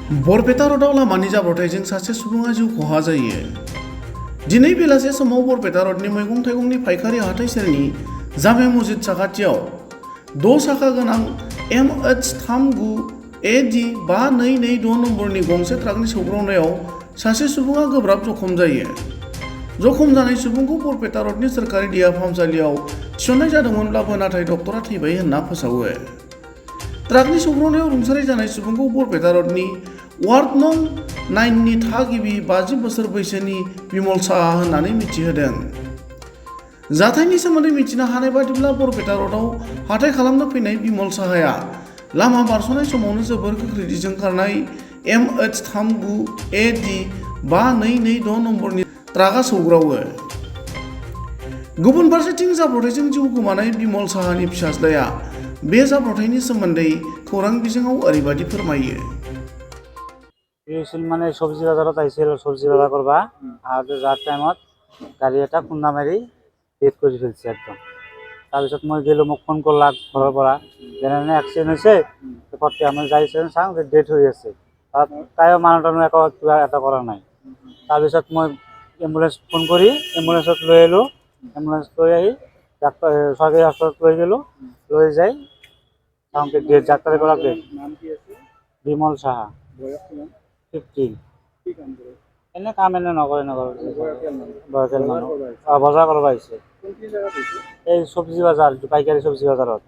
बरपेटा रोडआव लामानि जाब्रबथायजों सासे सुबुङा जिउ खहा जायो। दिनै बेलासे समाव बरपेटा रोडनि मैगं थाइगंनि पाइकारि हाथाइ सेरनि जामे मस्जिद साखाथियाव 6 साखा गोनां MH39AD 5226 नम्बरनि गंसे ट्राकनि सौग्रावनायाव सासे सुबुङा गोब्राब जखम जायो। जखम जानाय सुबुंखौ बरपेटा रोडनि सोरखारि देहा फाहामसालियाव थिसननाय जादोंमोनब्लाबो नाथाय डक्टरा थैबाय होनना फोसावो। ट्राकनि सौग्रावनायाव रुंसारि जानाय सुबुंखौ बरपेटा रोडनि वार्ड नं 9 नि थागिबि 50 बोसोर बैसोनि बिमल साहा होननानै मिथिहोदों। जाथायनि सोमोन्दै मिथिनो हानाय बादिब्ला बरपेटा रोडआव हाथाइ खालामनो फैनाय बिमल साहाया लामा बारस'नाय समावनो जोबोर गोख्रैथिजों खारनाय MH39AD 5226 नम्बरनि ट्राकआ सौग्रावो। गुबुन फारसेथिं जाब्रबथायजों जिउ गोमानाय बिमल साहानि फिसाज्लाया बे जाब्रबथायनि सोमोन्दै खौरां बिजोङाव ओरैबादि फोरमायो। মানে সবজি বাজারত আহিছিল সবজি বাজার করবা আর যার টাইমত গাড়ী এটা খুন্দা মাৰি ডেথ কৰি ফেলছে একদম। তাৰপিছত মই গেলোঁ, মোক ফোন কৰলাক ঘৰৰ পৰা যেনে এক্সিডেণ্ট হৈছে, পটকে আমি যাইছে চাওঁ যে ডেথ হৈ আছে। তাত তাইও মানুহজনে একো কিবা এটা কৰা নাই। তাৰপিছত মই এম্বুলেঞ্চ ফোন কৰি এম্বুলেঞ্চত লৈ আহিলোঁ। এম্বুলেঞ্চ লৈ আহি ডাক্তৰ চৰকাৰী হস্পিটেলত লৈ গ'লোঁ। লৈ যাই চাওঁ ডেথ ডাক্তৰে ক'লাক ডেথ। বিমল সাহা, 15। এনে কাম এনে নকৰে বয়সীয়াল মানুহ। বজাৰ কৰিব আহিছে এই চব্জি বজাৰ, পাইকাৰী চব্জি বজাৰত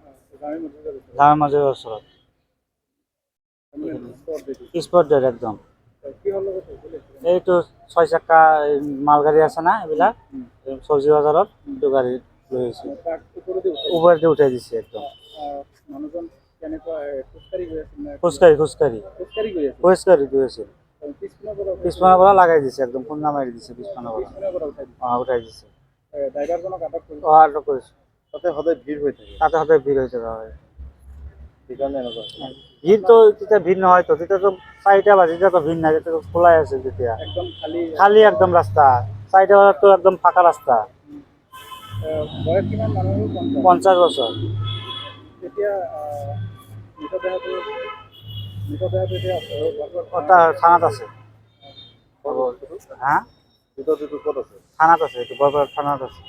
গাঁৱৰ মাজৰ ওচৰত। স্পট ডেট একদম। এইটো 6 চকা মালগাড়ী আছে না, এইবিলাক চব্জি বজাৰত এইটো গাড়ী লৈ আহিছে, ওপৰতে উঠাই দিছে একদম। খোজকাঢ়ি গৈ আছিল। পিছপিনৰ পৰা লাগাই দিছে একদম, খুন্দা মাৰি দিছে পিছপিনৰ পৰা। উঠাই দিছে। আটক কৰিছে। তাতে সদায় ভিৰ হৈ থাকে হয়। ভিৰটো তেতিয়া ভিৰ নহয়তো, তেতিয়াতো 4টা বাজি তেতিয়াতো ভিৰ নাই, তেতিয়াতো খোলাই আছিল তেতিয়া। খালী একদম ৰাস্তা, 4টা বজাততো একদম ফাঁকা ৰাস্তা। 50 বছৰ। থানাত আছে। হা? থানাত আছে, এইটো বৰপেটা থানাত আছে।